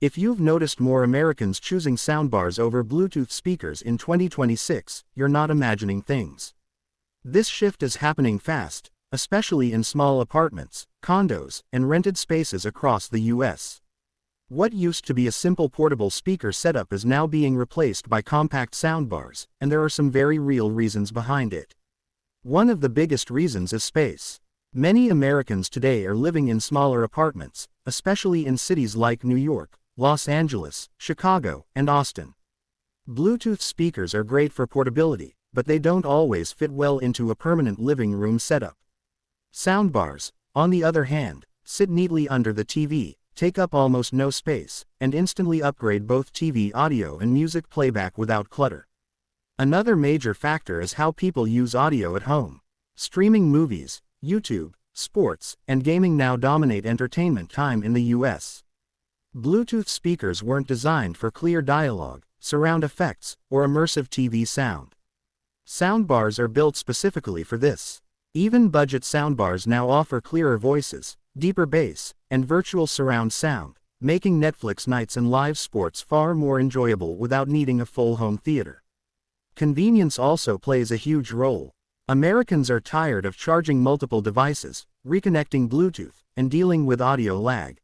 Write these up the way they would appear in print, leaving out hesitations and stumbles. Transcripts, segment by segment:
If you've noticed more Americans choosing soundbars over Bluetooth speakers in 2026, you're not imagining things. This shift is happening fast, especially in small apartments, condos, and rented spaces across the US. What used to be a simple portable speaker setup is now being replaced by compact soundbars, and there are some very real reasons behind it. One of the biggest reasons is space. Many Americans today are living in smaller apartments, especially in cities like New York, Los Angeles, Chicago, and Austin. Bluetooth speakers are great for portability, but they don't always fit well into a permanent living room setup. Soundbars, on the other hand, sit neatly under the TV, take up almost no space, and instantly upgrade both TV audio and music playback without clutter. Another major factor is how people use audio at home. Streaming movies, YouTube, sports, and gaming now dominate entertainment time in the US. Bluetooth speakers weren't designed for clear dialogue, surround effects, or immersive TV sound. Soundbars are built specifically for this. Even budget soundbars now offer clearer voices, deeper bass, and virtual surround sound, making Netflix nights and live sports far more enjoyable without needing a full home theater. Convenience also plays a huge role. Americans are tired of charging multiple devices, reconnecting Bluetooth, and dealing with audio lag.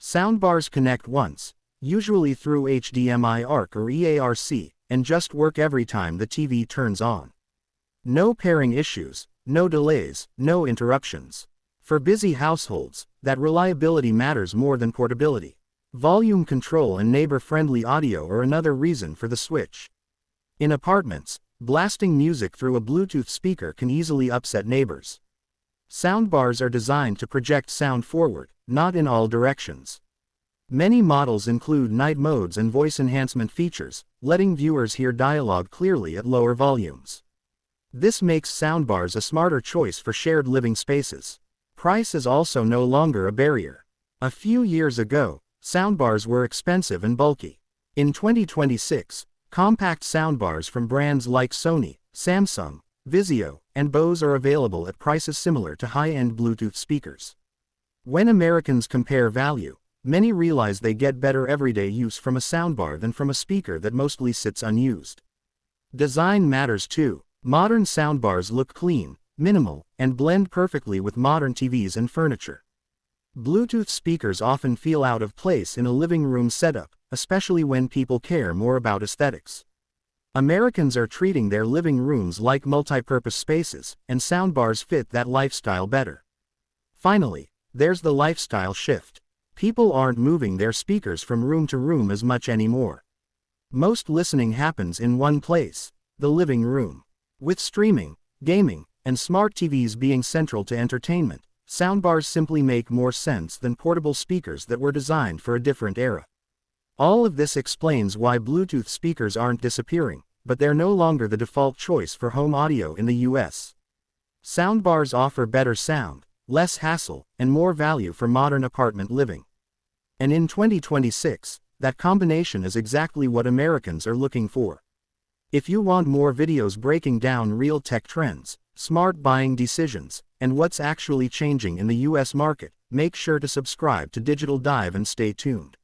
Soundbars connect once, usually through HDMI ARC or EARC, and just work every time the TV turns on. No pairing issues, no delays, no interruptions. For busy households, that reliability matters more than portability. Volume control and neighbor-friendly audio are another reason for the switch. In apartments, blasting music through a Bluetooth speaker can easily upset neighbors. Soundbars are designed to project sound forward, not in all directions. Many models include night modes and voice enhancement features, letting viewers hear dialogue clearly at lower volumes. This makes soundbars a smarter choice for shared living spaces. Price is also no longer a barrier. A few years ago, soundbars were expensive and bulky. In 2026, compact soundbars from brands like Sony, Samsung, Vizio, and Bose are available at prices similar to high-end Bluetooth speakers. When Americans compare value, many realize they get better everyday use from a soundbar than from a speaker that mostly sits unused. Design matters too. Modern soundbars look clean, minimal, and blend perfectly with modern TVs and furniture. Bluetooth speakers often feel out of place in a living room setup, especially when people care more about aesthetics. Americans are treating their living rooms like multi-purpose spaces, and soundbars fit that lifestyle better. Finally, there's the lifestyle shift. People aren't moving their speakers from room to room as much anymore. Most listening happens in one place, the living room. With streaming, gaming, and smart TVs being central to entertainment, soundbars simply make more sense than portable speakers that were designed for a different era. All of this explains why Bluetooth speakers aren't disappearing, but they're no longer the default choice for home audio in the US. Soundbars offer better sound, less hassle, and more value for modern apartment living. And in 2026, that combination is exactly what Americans are looking for. If you want more videos breaking down real tech trends, smart buying decisions, and what's actually changing in the US market, make sure to subscribe to Digital Dive and stay tuned.